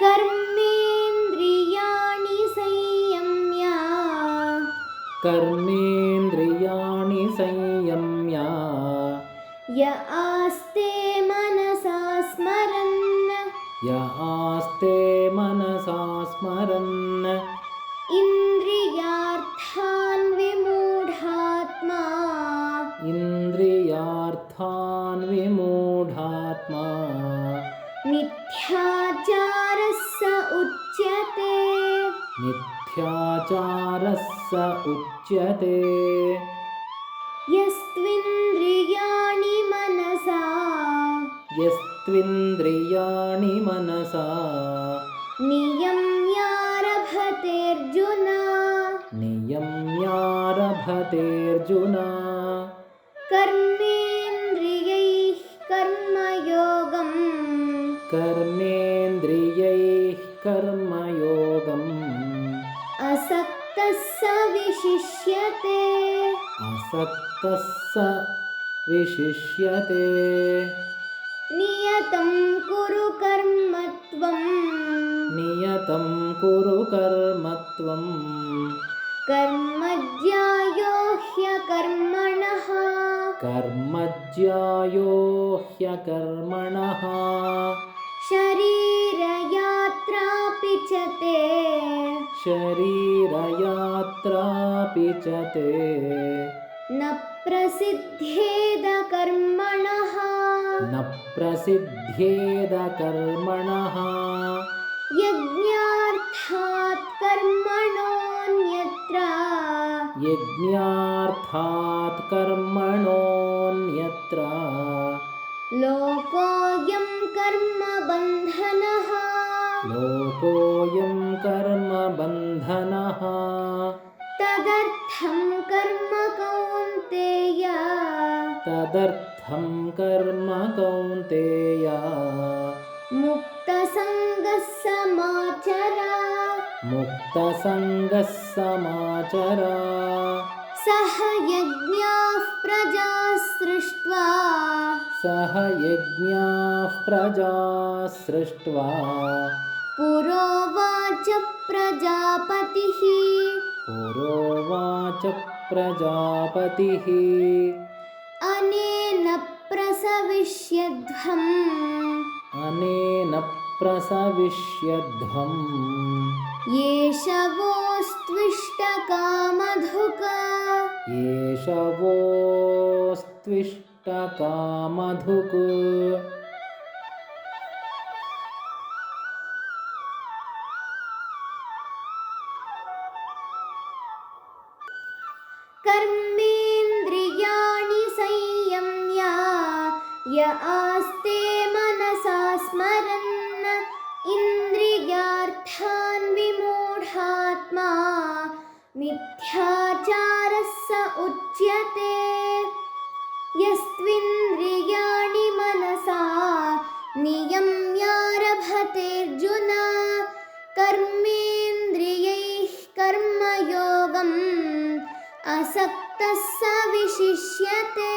कर्मेन्द्रियाणि संयम्य कर्मेन्द्रियाणि संयम्य य आस्ते मनसा स्मरन् य आस्ते मनसा स्मरन् इन्द्रियार्थान् विमूढात्मा इन्द्रियार्थान् विमूढात्मा मिथ्याचारः स उच्यते मिथ्याचारः स उच्यते यस्त्विन्द्रियाणि मनसा यस्त्विन्द्रियाणि मनसा नियम्यारभतेऽर्जुन नियम्यारभतेऽर्जुन कर्मेन्द्रियैः कर्मयोगम् कर्मेन्द्रियैः कर्मयोगम् असक्तः स विशिष्यते असक्तः स विशिष्यते नियतं कुरु कर्म त्वं नियतं कुरु कर्म त्वं कर्मज्ञायो ह्यकर्मणः कर्मज्यायो ह्यकर्मणः शरीरयात्रापि च ते शरीरयात्रापि च ते न प्रसिद्धेद कर्मणः न प्रसिद्धेद कर्मणः यज्ञार्थात् कर्मणोऽन्यत्र यज्ञार्थात् कर्मणोऽन्यत्र लोकोऽयं कर्मबन्धनः लोकोऽयं कर्मबन्धनः तदर्थं कर्म कौन्तेय तदर्थं कर्म कौन्तेय मुक्तसङ्गः समाचर मुक्तसङ्गः समाचर सह यज्ञाः प्रजा सृष्ट्वा सह यज्ञाः प्रजा सृष्ट्वा पुरोवाच प्रजापतिः पुरोवाच प्रजापतिः अनेन प्रसविष्यध्वम् अनेन प्रसविष्यध्वम् येष वोस्त्विष्टकामधुक् येष वोस्त्विष्टकामधुक् कर्मेन्द्रियाणि संयम्य य आस्ते मनसा स्मरन् इन्द्रियार्थान् विमूढात्मा मिथ्याचारः स उच्यते यस्त्विन्द्रियाणि मनसा नियम्यारभतेऽर्जुन कर्मेन्द्रियैः कर्मयोगम् असक्तः स विशिष्यते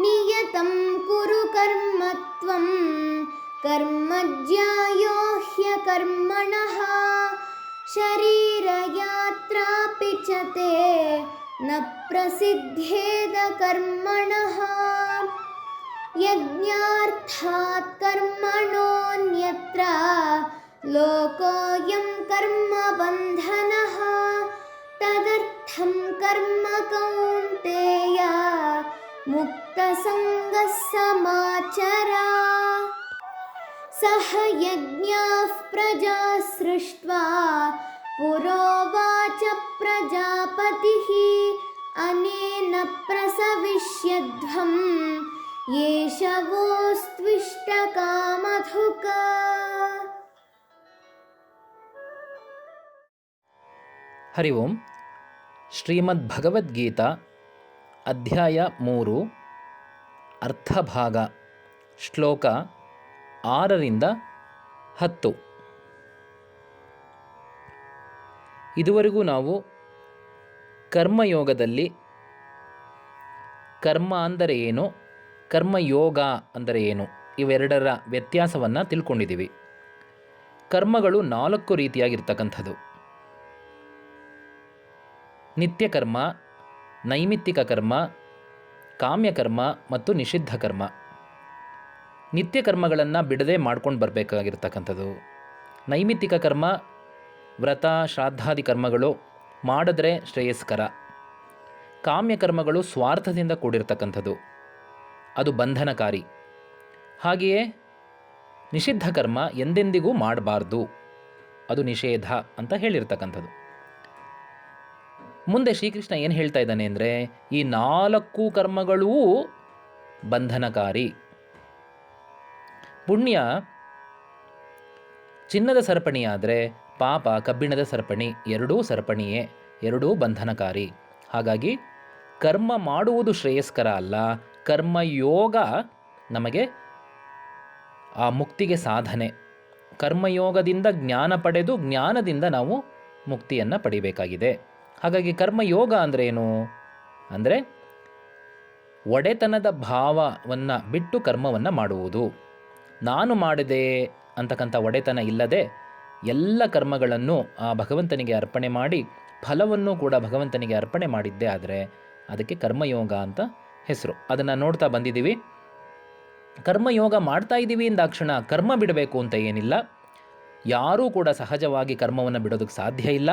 नियतं कुरु कर्म त्वं कर्मज्ञायो ह्यकर्मणः शरीरयात्रापि च ते न प्रसिद्धेद कर्मणः यज्ञार्थात् कर्मणोऽन्यत्र लोकोऽयं कर्मबन्धनः तदर्थं कर्म कौन्तेय मुक्तसङ्गः समाचर सह यज्ञाः प्रजा सृष्ट्वा पुरोवाच प्रजापतिः अनेन प्रसविष्यध्वम् येष वोस्त्विष्टकामधुक् ಹರಿ ಓಂ. ಶ್ರೀಮದ್ ಭಗವದ್ಗೀತಾ ಅಧ್ಯಾಯ 3 ಅರ್ಥಭಾಗ ಶ್ಲೋಕ 6ರಿಂದ 10. ಇದುವರೆಗೂ ನಾವು ಕರ್ಮಯೋಗದಲ್ಲಿ ಕರ್ಮ ಅಂದರೆ ಏನು, ಕರ್ಮಯೋಗ ಅಂದರೆ ಏನು ಇವೆರಡರ ವ್ಯತ್ಯಾಸವನ್ನು ತಿಳ್ಕೊಂಡಿದ್ದೀವಿ. ಕರ್ಮಗಳು 4 ರೀತಿಯಾಗಿರ್ತಕ್ಕಂಥದ್ದು: ನಿತ್ಯಕರ್ಮ, ನೈಮಿತ್ತಿಕ ಕರ್ಮ, ಕಾಮ್ಯಕರ್ಮ ಮತ್ತು ನಿಷಿದ್ಧ ಕರ್ಮ. ನಿತ್ಯ ಕರ್ಮಗಳನ್ನು ಬಿಡದೆ ಮಾಡ್ಕೊಂಡು ಬರಬೇಕಾಗಿರ್ತಕ್ಕಂಥದ್ದು. ನೈಮಿತ್ತಿಕ ಕರ್ಮ, ವ್ರತ ಶ್ರಾದ್ದಾದಿ ಕರ್ಮಗಳು ಮಾಡಿದ್ರೆ ಶ್ರೇಯಸ್ಕರ. ಕಾಮ್ಯಕರ್ಮಗಳು ಸ್ವಾರ್ಥದಿಂದ ಕೂಡಿರ್ತಕ್ಕಂಥದ್ದು, ಅದು ಬಂಧನಕಾರಿ. ಹಾಗೆಯೇ ನಿಷಿದ್ಧ ಕರ್ಮ ಎಂದೆಂದಿಗೂ ಮಾಡಬಾರ್ದು, ಅದು ನಿಷೇಧ ಅಂತ ಹೇಳಿರ್ತಕ್ಕಂಥದ್ದು. ಮುಂದೆ ಶ್ರೀಕೃಷ್ಣ ಏನು ಹೇಳ್ತಾ ಇದ್ದಾನೆ ಅಂದರೆ, ಈ 4 ಕರ್ಮಗಳೂ ಬಂಧನಕಾರಿ. ಪುಣ್ಯ ಚಿನ್ನದ ಸರಪಣಿಯಾದರೆ ಪಾಪ ಕಬ್ಬಿಣದ ಸರಪಣಿ, ಎರಡೂ ಸರಪಣಿಯೇ, ಎರಡೂ ಬಂಧನಕಾರಿ. ಹಾಗಾಗಿ ಕರ್ಮ ಮಾಡುವುದು ಶ್ರೇಯಸ್ಕರ ಅಲ್ಲ, ಕರ್ಮಯೋಗ ನಮಗೆ ಆ ಮುಕ್ತಿಗೆ ಸಾಧನೆ. ಕರ್ಮಯೋಗದಿಂದ ಜ್ಞಾನ ಪಡೆದು ಜ್ಞಾನದಿಂದ ನಾವು ಮುಕ್ತಿಯನ್ನು ಪಡಿಬೇಕಾಗಿದೆ. ಹಾಗಾಗಿ ಕರ್ಮಯೋಗ ಅಂದರೆ ಏನು ಅಂದರೆ ಒಡೆತನದ ಭಾವವನ್ನು ಬಿಟ್ಟು ಕರ್ಮವನ್ನು ಮಾಡುವುದು. ನಾನು ಮಾಡಿದೆ ಅಂತಕ್ಕಂಥ ಒಡೆತನ ಇಲ್ಲದೆ ಎಲ್ಲ ಕರ್ಮಗಳನ್ನು ಆ ಭಗವಂತನಿಗೆ ಅರ್ಪಣೆ ಮಾಡಿ ಫಲವನ್ನು ಕೂಡ ಭಗವಂತನಿಗೆ ಅರ್ಪಣೆ ಮಾಡಿದ್ದೇ ಆದರೆ ಅದಕ್ಕೆ ಕರ್ಮಯೋಗ ಅಂತ ಹೆಸರು. ಅದನ್ನು ನೋಡ್ತಾ ಬಂದಿದ್ದೀವಿ. ಕರ್ಮಯೋಗ ಮಾಡ್ತಾ ಇದ್ದೀವಿ ಎಂದಾಕ್ಷಣ ಕರ್ಮ ಬಿಡಬೇಕು ಅಂತ ಏನಿಲ್ಲ. ಯಾರೂ ಕೂಡ ಸಹಜವಾಗಿ ಕರ್ಮವನ್ನು ಬಿಡೋದಕ್ಕೆ ಸಾಧ್ಯ ಇಲ್ಲ.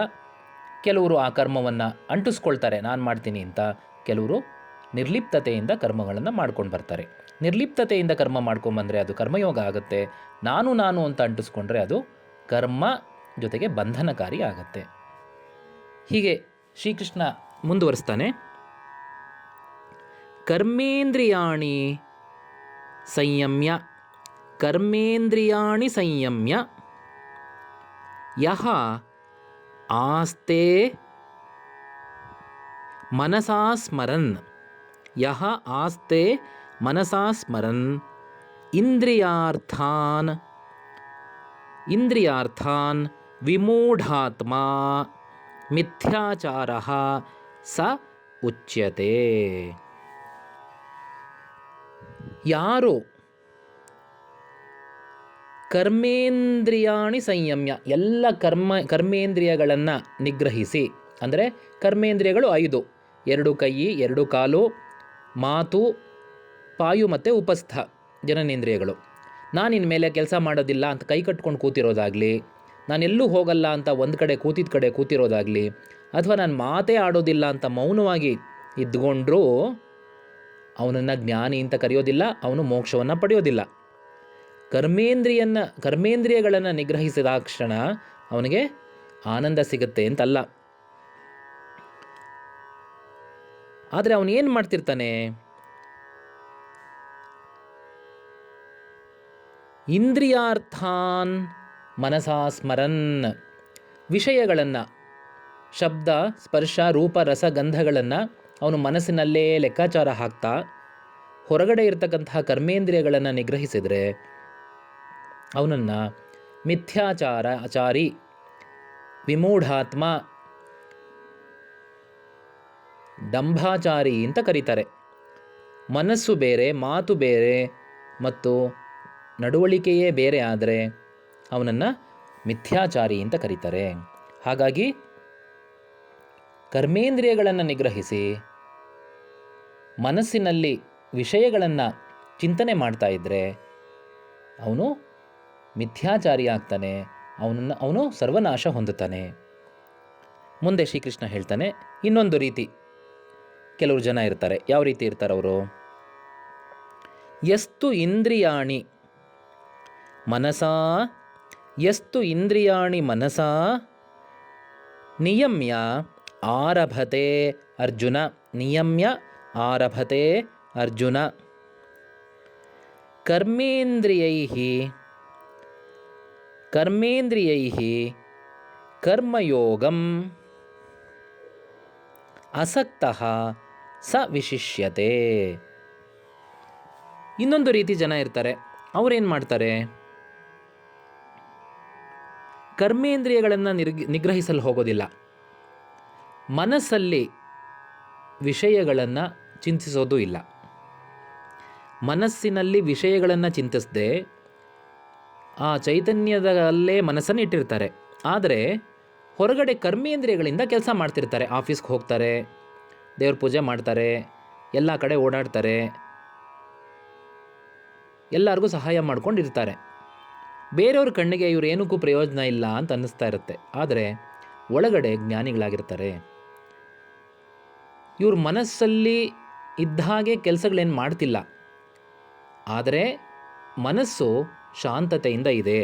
ಕೆಲವರು ಆ ಕರ್ಮವನ್ನು ಅಂಟಿಸ್ಕೊಳ್ತಾರೆ, ನಾನು ಮಾಡ್ತೀನಿ ಅಂತ. ಕೆಲವರು ನಿರ್ಲಿಪ್ತತೆಯಿಂದ ಕರ್ಮಗಳನ್ನು ಮಾಡ್ಕೊಂಡು ಬರ್ತಾರೆ. ನಿರ್ಲಿಪ್ತತೆಯಿಂದ ಕರ್ಮ ಮಾಡ್ಕೊಂಬಂದರೆ ಅದು ಕರ್ಮಯೋಗ ಆಗುತ್ತೆ. ನಾನು ಅಂತ ಅಂಟಿಸ್ಕೊಂಡ್ರೆ ಅದು ಕರ್ಮ ಜೊತೆಗೆ ಬಂಧನಕಾರಿ ಆಗುತ್ತೆ. ಹೀಗೆ ಶ್ರೀಕೃಷ್ಣ ಮುಂದುವರಿಸ್ತಾನೆ. ಕರ್ಮೇಂದ್ರಿಯಾಣಿ ಸಂಯಮ್ಯ, ಕರ್ಮೇಂದ್ರಿಯಾಣಿ ಸಂಯಮ್ಯ ಯಹ ಆಸ್ತೆ ಮನಸಾ ಸ್ಮರನ್, ಯಹ ಆಸ್ತೆ ಮನಸಾ ಸ್ಮರನ್ ಇಂದ್ರಿಯಾರ್ಥಾನ್ ವಿಮೂಢಾತ್ಮಾ ಮಿಥ್ಯಾಚಾರಃ ಸ ಉಚ್ಯತೆ. ಯಾರು ಕರ್ಮೇಂದ್ರಿಯಾಣಿ ಸಂಯಮ್ಯ, ಎಲ್ಲ ಕರ್ಮೇಂದ್ರಿಯಗಳನ್ನು ನಿಗ್ರಹಿಸಿ, ಅಂದರೆ ಕರ್ಮೇಂದ್ರಿಯಗಳು 5: 2 ಕೈ, 2 ಕಾಲು, ಮಾತು, ಪಾಯು ಮತ್ತು ಉಪಸ್ಥ ಜನನೇಂದ್ರಿಯಗಳು. ನಾನು ಇನ್ಮೇಲೆ ಕೆಲಸ ಮಾಡೋದಿಲ್ಲ ಅಂತ ಕೈ ಕಟ್ಕೊಂಡು ಕೂತಿರೋದಾಗಲಿ, ನಾನೆಲ್ಲೂ ಹೋಗಲ್ಲ ಅಂತ ಒಂದು ಕಡೆ ಕೂತಿದ್ದ ಕಡೆ ಕೂತಿರೋದಾಗಲಿ, ಅಥವಾ ನಾನು ಮಾತೇ ಆಡೋದಿಲ್ಲ ಅಂತ ಮೌನವಾಗಿ ಇದ್ಕೊಂಡ್ರೂ ಅವನನ್ನು ಜ್ಞಾನಿ ಅಂತ ಕರೆಯೋದಿಲ್ಲ, ಅವನು ಮೋಕ್ಷವನ್ನು ಪಡೆಯೋದಿಲ್ಲ. ಕರ್ಮೇಂದ್ರಿಯಗಳನ್ನು ನಿಗ್ರಹಿಸಿದಾಕ್ಷಣ ಅವನಿಗೆ ಆನಂದ ಸಿಗುತ್ತೆ ಅಂತಲ್ಲ. ಆದರೆ ಅವನೇನು ಮಾಡ್ತಿರ್ತಾನೆ, ಇಂದ್ರಿಯಾರ್ಥಾನ್ ಮನಸಾ ಸ್ಮರನ್, ವಿಷಯಗಳನ್ನು, ಶಬ್ದ ಸ್ಪರ್ಶ ರೂಪ ರಸ ಗಂಧಗಳನ್ನು ಅವನು ಮನಸ್ಸಿನಲ್ಲೇ ಲೆಕ್ಕಾಚಾರ ಹಾಕ್ತಾ ಹೊರಗಡೆ ಇರತಕ್ಕಂತಹ ಕರ್ಮೇಂದ್ರಿಯಗಳನ್ನು ನಿಗ್ರಹಿಸಿದರೆ ಅವನನ್ನು ಆಚಾರಿ, ವಿಮೂಢಾತ್ಮ, ಡಂಭಾಚಾರಿ ಅಂತ ಕರೀತಾರೆ. ಮನಸ್ಸು ಬೇರೆ, ಮಾತು ಬೇರೆ ಮತ್ತು ನಡವಳಿಕೆಯೇ ಬೇರೆ ಆದರೆ ಅವನನ್ನು ಮಿಥ್ಯಾಚಾರಿ ಅಂತ ಕರೀತಾರೆ. ಹಾಗಾಗಿ ಕರ್ಮೇಂದ್ರಿಯಗಳನ್ನು ನಿಗ್ರಹಿಸಿ ಮನಸ್ಸಿನಲ್ಲಿ ವಿಷಯಗಳನ್ನು ಚಿಂತನೆ ಮಾಡ್ತಾ ಇದ್ದರೆ ಅವನು ಮಿಥ್ಯಾಚಾರಿ ಆಗ್ತಾನೆ, ಅವನು ಸರ್ವನಾಶ ಹೊಂದುತ್ತಾನೆ. ಮುಂದೆ ಶ್ರೀಕೃಷ್ಣ ಹೇಳ್ತಾನೆ, ಇನ್ನೊಂದು ರೀತಿ ಕೆಲವರು ಜನ ಇರ್ತಾರೆ. ಯಾವ ರೀತಿ ಇರ್ತಾರೆ ಅವರು? ಯಸ್ತು ಇಂದ್ರಿಯಾಣಿ ಮನಸಾ ನಿಯಮ್ಯ ಆರಭತೆ ಅರ್ಜುನ ಕರ್ಮೇಂದ್ರಿಯೈಃ ಕರ್ಮಯೋಗಂ ಅಸಕ್ತಃ ಸ ವಿಶಿಷ್ಯತೆ. ಇನ್ನೊಂದು ರೀತಿ ಜನ ಇರ್ತಾರೆ. ಅವರೇನು ಮಾಡ್ತಾರೆ? ಕರ್ಮೇಂದ್ರಿಯಗಳನ್ನು ನಿಗ್ರಹಿಸಲು ಹೋಗೋದಿಲ್ಲ, ಮನಸ್ಸಲ್ಲಿ ವಿಷಯಗಳನ್ನು ಚಿಂತಿಸೋದು ಇಲ್ಲ. ಮನಸ್ಸಿನಲ್ಲಿ ವಿಷಯಗಳನ್ನು ಚಿಂತಿಸದೆ ಆ ಚೈತನ್ಯದಲ್ಲೇ ಮನಸ್ಸನ್ನು ಇಟ್ಟಿರ್ತಾರೆ. ಆದರೆ ಹೊರಗಡೆ ಕರ್ಮೇಂದ್ರಿಯಗಳಿಂದ ಕೆಲಸ ಮಾಡ್ತಿರ್ತಾರೆ. ಆಫೀಸ್ಗೆ ಹೋಗ್ತಾರೆ, ದೇವ್ರ ಪೂಜೆ ಮಾಡ್ತಾರೆ, ಎಲ್ಲ ಕಡೆ ಓಡಾಡ್ತಾರೆ, ಎಲ್ಲರಿಗೂ ಸಹಾಯ ಮಾಡ್ಕೊಂಡಿರ್ತಾರೆ. ಬೇರೆಯವ್ರ ಕಣ್ಣಿಗೆ ಇವ್ರು ಏನಕ್ಕೂ ಪ್ರಯೋಜನ ಇಲ್ಲ ಅಂತ ಅನ್ನಿಸ್ತಾ ಇರುತ್ತೆ. ಆದರೆ ಒಳಗಡೆ ಜ್ಞಾನಿಗಳಾಗಿರ್ತಾರೆ. ಇವ್ರ ಮನಸ್ಸಲ್ಲಿ ಇದ್ದ ಹಾಗೆ ಕೆಲಸಗಳೇನು ಮಾಡ್ತಿಲ್ಲ, ಆದರೆ ಮನಸ್ಸು ಶಾಂತತೆಯಿಂದ ಇದೆ.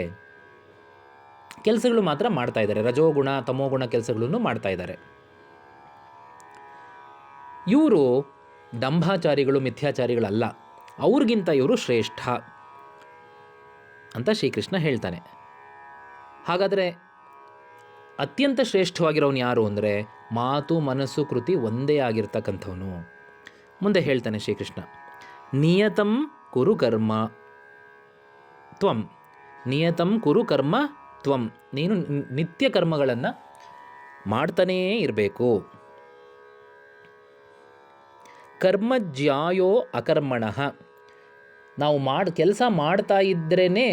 ಕೆಲಸಗಳು ಮಾತ್ರ ಮಾಡ್ತಾ ಇದ್ದಾರೆ, ರಜೋಗುಣ ತಮೋಗುಣ ಕೆಲಸಗಳನ್ನು ಮಾಡ್ತಾ ಇದ್ದಾರೆ. ಇವರು ದಂಭಾಚಾರಿಗಳು, ಮಿಥ್ಯಾಚಾರಿಗಳಲ್ಲ. ಅವ್ರಿಗಿಂತ ಇವರು ಶ್ರೇಷ್ಠ ಅಂತ ಶ್ರೀಕೃಷ್ಣ ಹೇಳ್ತಾನೆ. ಹಾಗಾದರೆ ಅತ್ಯಂತ ಶ್ರೇಷ್ಠವಾಗಿರೋನು ಯಾರು ಅಂದರೆ ಮಾತು ಮನಸ್ಸು ಕೃತಿ ಒಂದೇ ಆಗಿರ್ತಕ್ಕಂಥವನು. ಮುಂದೆ ಹೇಳ್ತಾನೆ ಶ್ರೀಕೃಷ್ಣ, ನಿಯತಂ ಕುರು ಕರ್ಮ ತ್ವಂ, ನಿಯತಂ ಕುರು ಕರ್ಮ ತ್ವಂ, ನೀನು ನಿತ್ಯ ಕರ್ಮಗಳನ್ನು ಮಾಡ್ತಾನೇ ಇರಬೇಕು. ಕರ್ಮಜ್ಯಾಯೋ ಅಕರ್ಮಣಃ, ನಾವು ಕೆಲಸ ಮಾಡ್ತಾ ಇದ್ರೇ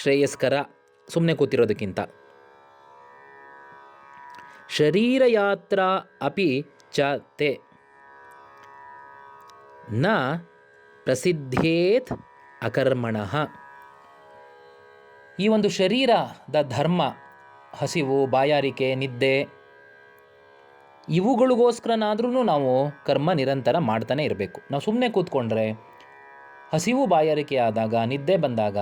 ಶ್ರೇಯಸ್ಕರ ಸುಮ್ಮನೆ ಕೂತಿರೋದಕ್ಕಿಂತ. ಶರೀರಯಾತ್ರಾ ಅಪಿ ಚ ತೇ ನ ಪ್ರಸಿದ್ಧೇತ್ ಅಕರ್ಮಣಃ. ಈ ಒಂದು ಶರೀರದ ಧರ್ಮ, ಹಸಿವು, ಬಾಯಾರಿಕೆ, ನಿದ್ದೆ, ಇವುಗಳಿಗೋಸ್ಕರನಾದ್ರೂ ನಾವು ಕರ್ಮ ನಿರಂತರ ಮಾಡ್ತಾನೆ ಇರಬೇಕು. ನಾವು ಸುಮ್ಮನೆ ಕೂತ್ಕೊಂಡ್ರೆ ಹಸಿವು ಬಾಯಾರಿಕೆ ಆದಾಗ, ನಿದ್ದೆ ಬಂದಾಗ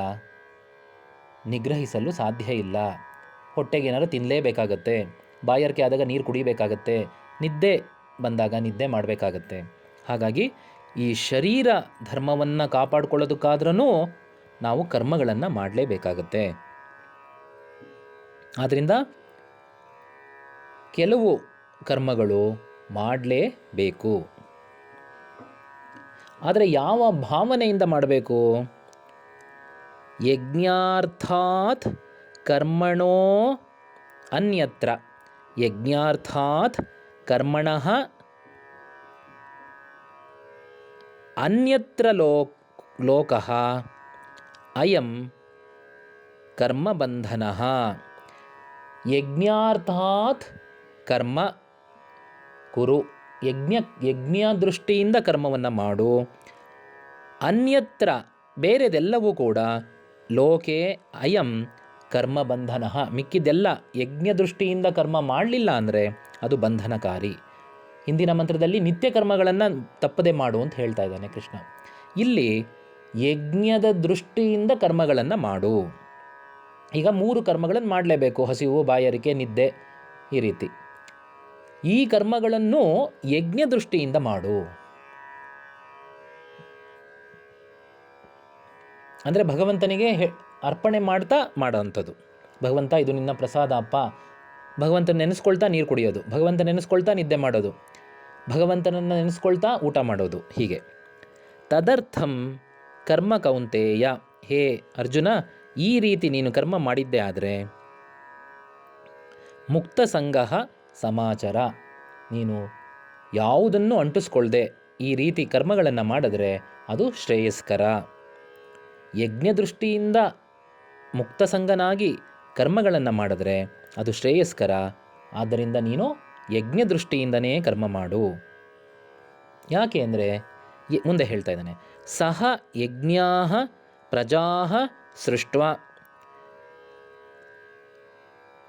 ನಿಗ್ರಹಿಸಲು ಸಾಧ್ಯ ಇಲ್ಲ. ಹೊಟ್ಟೆಗೆ ಏನಾದ್ರು ತಿನ್ನಲೇಬೇಕಾಗತ್ತೆ, ಬಾಯಾರಿಕೆ ಆದಾಗ ನೀರು ಕುಡಿಬೇಕಾಗತ್ತೆ, ನಿದ್ದೆ ಬಂದಾಗ ನಿದ್ದೆ ಮಾಡಬೇಕಾಗತ್ತೆ. ಹಾಗಾಗಿ ಈ ಶರೀರ ಧರ್ಮವನ್ನು ಕಾಪಾಡಿಕೊಳ್ಳೋದಕ್ಕಾದ್ರೂ ನಾವು ಕರ್ಮಗಳನ್ನು ಮಾಡಲೇಬೇಕಾಗತ್ತೆ. ಆದ್ದರಿಂದ ಕೆಲವು ಕರ್ಮಗಳು ಮಾಡಲೇಬೇಕು. ಆದರೆ ಯಾವ ಭಾವನೆಯಿಂದ ಮಾಡಬೇಕು? ಯಜ್ಞಾರ್ಥಾತ್ ಕರ್ಮಣೋ ಅನ್ಯತ್ರ, ಯಜ್ಞಾರ್ಥಾತ್ ಕರ್ಮಣಃ ಅನ್ಯತ್ರ ಲೋಕಃ ಅಯಂ ಕರ್ಮಬಂಧನಃ. ಯಜ್ಞಾರ್ಥಾತ್ ಕರ್ಮ ಕುರು, ಯಜ್ಞ ದೃಷ್ಟಿಯಿಂದ ಕರ್ಮವನ್ನು ಮಾಡು. ಅನ್ಯತ್ರ, ಬೇರೆದೆಲ್ಲವೂ ಕೂಡ ಲೋಕೆ ಅಯಂ ಕರ್ಮಬಂಧನ, ಮಿಕ್ಕಿದೆಲ್ಲ ಯಜ್ಞ ದೃಷ್ಟಿಯಿಂದ ಕರ್ಮ ಮಾಡಲಿಲ್ಲ ಅಂದರೆ ಅದು ಬಂಧನಕಾರಿ. ಹಿಂದಿನ ಮಂತ್ರದಲ್ಲಿ ನಿತ್ಯ ಕರ್ಮಗಳನ್ನು ತಪ್ಪದೆ ಮಾಡು ಅಂತ ಹೇಳ್ತಾ ಇದ್ದಾನೆ ಕೃಷ್ಣ. ಇಲ್ಲಿ ಯಜ್ಞದ ದೃಷ್ಟಿಯಿಂದ ಕರ್ಮಗಳನ್ನು ಮಾಡು. ಈಗ 3 ಕರ್ಮಗಳನ್ನು ಮಾಡಲೇಬೇಕು: ಹಸಿವು, ಬಾಯಾರಿಕೆ, ನಿದ್ದೆ, ಈ ರೀತಿ. ಈ ಕರ್ಮಗಳನ್ನು ಯಜ್ಞ ದೃಷ್ಟಿಯಿಂದ ಮಾಡು. ಅಂದರೆ ಭಗವಂತನಿಗೆ ಅರ್ಪಣೆ ಮಾಡ್ತಾ ಮಾಡೋವಂಥದ್ದು. ಭಗವಂತ, ಇದು ನಿನ್ನ ಪ್ರಸಾದ ಅಪ್ಪ. ಭಗವಂತನ ನೆನೆಸ್ಕೊಳ್ತಾ ನೀರು ಕುಡಿಯೋದು, ಭಗವಂತ ನೆನೆಸ್ಕೊಳ್ತಾ ನಿದ್ದೆ ಮಾಡೋದು, ಭಗವಂತನನ್ನು ನೆನೆಸ್ಕೊಳ್ತಾ ಊಟ ಮಾಡೋದು, ಹೀಗೆ. ತದರ್ಥಂ ಕರ್ಮ ಕೌಂತೇಯ, ಹೇ ಅರ್ಜುನ, ಈ ರೀತಿ ನೀನು ಕರ್ಮ ಮಾಡಿದ್ದೇ ಆದರೆ ಮುಕ್ತ ಸಂಗಃ ಸಮಾಚಾರ, ನೀನು ಯಾವುದನ್ನು ಅಂಟಿಸ್ಕೊಳ್ದೆ ಈ ರೀತಿ ಕರ್ಮಗಳನ್ನು ಮಾಡಿದ್ರೆ ಅದು ಶ್ರೇಯಸ್ಕರ. ಯಜ್ಞ ದೃಷ್ಟಿಯಿಂದ ಮುಕ್ತ ಸಂಗನಾಗಿ ಕರ್ಮಗಳನ್ನು ಮಾಡಿದ್ರೆ ಅದು ಶ್ರೇಯಸ್ಕರ. ಆದ್ದರಿಂದ ನೀನು ಯಜ್ಞ ದೃಷ್ಟಿಯಿಂದನೇ ಕರ್ಮ ಮಾಡು. ಯಾಕೆ ಅಂದರೆ ಮುಂದೆ ಹೇಳ್ತಾ ಇದ್ದಾನೆ, ಸಹ ಯಜ್ಞಾ ಪ್ರಜಾ ಸೃಷ್ಟ್ವಾ,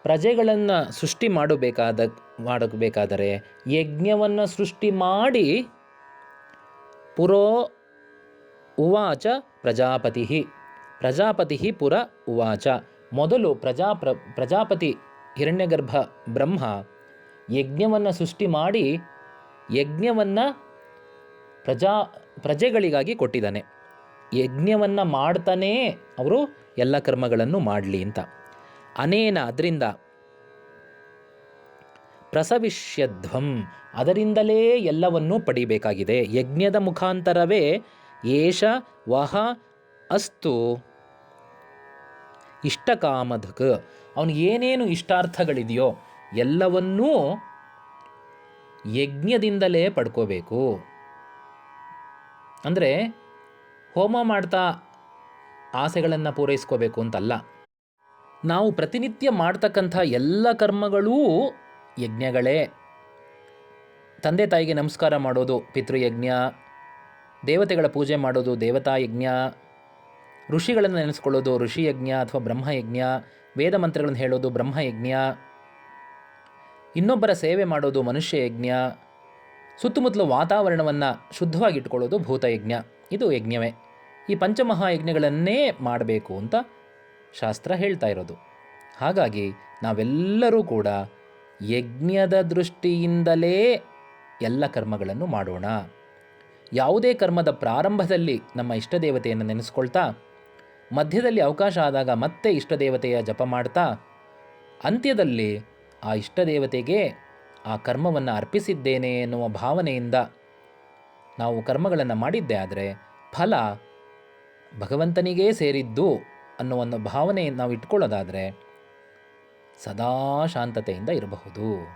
ಪ್ರಜೆಗಳನ್ನು ಸೃಷ್ಟಿ ಮಾಡಬೇಕಾದರೆ ಯಜ್ಞವನ್ನು ಸೃಷ್ಟಿ ಮಾಡಿ ಪುರೋ ಉವಾಚ ಪ್ರಜಾಪತಿ ಪುರ ಉವಾಚ. ಮೊದಲು ಪ್ರಜಾಪತಿ ಹಿರಣ್ಯಗರ್ಭ ಬ್ರಹ್ಮ ಯಜ್ಞವನ್ನು ಸೃಷ್ಟಿ ಮಾಡಿ ಯಜ್ಞವನ್ನು ಪ್ರಜೆಗಳಿಗಾಗಿ ಕೊಟ್ಟಿದ್ದಾನೆ. ಯಜ್ಞವನ್ನು ಮಾಡ್ತಾನೇ ಅವರು ಎಲ್ಲ ಕರ್ಮಗಳನ್ನು ಮಾಡಲಿ ಅಂತ. ಅನೇನ, ಅದರಿಂದ, ಪ್ರಸವಿಷ್ಯಧ್ವಂ, ಅದರಿಂದಲೇ ಎಲ್ಲವನ್ನೂ ಪಡಿಬೇಕಾಗಿದೆ. ಯಜ್ಞದ ಮುಖಾಂತರವೇ ಏಷ ವಹ ಅಸ್ತು ಇಷ್ಟಕಾಮಧಕ್, ಅವನಿಗೆ ಏನೇನು ಇಷ್ಟಾರ್ಥಗಳಿದೆಯೋ ಎಲ್ಲವನ್ನೂ ಯಜ್ಞದಿಂದಲೇ ಪಡ್ಕೋಬೇಕು. ಅಂದರೆ ಹೋಮ ಮಾಡ್ತಾ ಆಸೆಗಳನ್ನು ಪೂರೈಸ್ಕೋಬೇಕು ಅಂತಲ್ಲ. ನಾವು ಪ್ರತಿನಿತ್ಯ ಮಾಡ್ತಕ್ಕಂಥ ಎಲ್ಲ ಕರ್ಮಗಳೂ ಯಜ್ಞಗಳೇ. ತಂದೆ ತಾಯಿಗೆ ನಮಸ್ಕಾರ ಮಾಡೋದು ಪಿತೃಯಜ್ಞ, ದೇವತೆಗಳ ಪೂಜೆ ಮಾಡೋದು ದೇವತಾ ಯಜ್ಞ, ಋಷಿಗಳನ್ನು ನೆನೆಸ್ಕೊಳ್ಳೋದು ಋಷಿಯಜ್ಞ ಅಥವಾ ಬ್ರಹ್ಮಯಜ್ಞ, ವೇದ ಮಂತ್ರಗಳನ್ನು ಹೇಳೋದು ಬ್ರಹ್ಮಯಜ್ಞ, ಇನ್ನೊಬ್ಬರ ಸೇವೆ ಮಾಡೋದು ಮನುಷ್ಯಯಜ್ಞ, ಸುತ್ತಮುತ್ತಲ ವಾತಾವರಣವನ್ನು ಶುದ್ಧವಾಗಿಟ್ಕೊಳ್ಳೋದು ಭೂತಯಜ್ಞ. ಇದು ಯಜ್ಞವೇ. ಈ ಪಂಚಮಹಾಯಜ್ಞಗಳನ್ನೇ ಮಾಡಬೇಕು ಅಂತ ಶಾಸ್ತ್ರ ಹೇಳ್ತಾ ಇರೋದು. ಹಾಗಾಗಿ ನಾವೆಲ್ಲರೂ ಕೂಡ ಯಜ್ಞದ ದೃಷ್ಟಿಯಿಂದಲೇ ಎಲ್ಲ ಕರ್ಮಗಳನ್ನು ಮಾಡೋಣ. ಯಾವುದೇ ಕರ್ಮದ ಪ್ರಾರಂಭದಲ್ಲಿ ನಮ್ಮ ಇಷ್ಟದೇವತೆಯನ್ನು ನೆನೆಸ್ಕೊಳ್ತಾ, ಮಧ್ಯದಲ್ಲಿ ಅವಕಾಶ ಆದಾಗ ಮತ್ತೆ ಇಷ್ಟದೇವತೆಯ ಜಪ ಮಾಡ್ತಾ, ಅಂತ್ಯದಲ್ಲಿ ಆ ಇಷ್ಟದೇವತೆಗೆ ಆ ಕರ್ಮವನ್ನು ಅರ್ಪಿಸಿದ್ದೇನೆ ಎನ್ನುವ ಭಾವನೆಯಿಂದ ನಾವು ಕರ್ಮಗಳನ್ನು ಮಾಡಿದ್ದೇ ಆದರೆ ಫಲ ಭಗವಂತನಿಗೇ ಸೇರಿದ್ದು ಅನ್ನೋ ಒಂದು ಭಾವನೆ ನಾವು ಇಟ್ಕೊಳ್ಳೋದಾದರೆ ಸದಾ ಶಾಂತತೆಯಿಂದ ಇರಬಹುದು.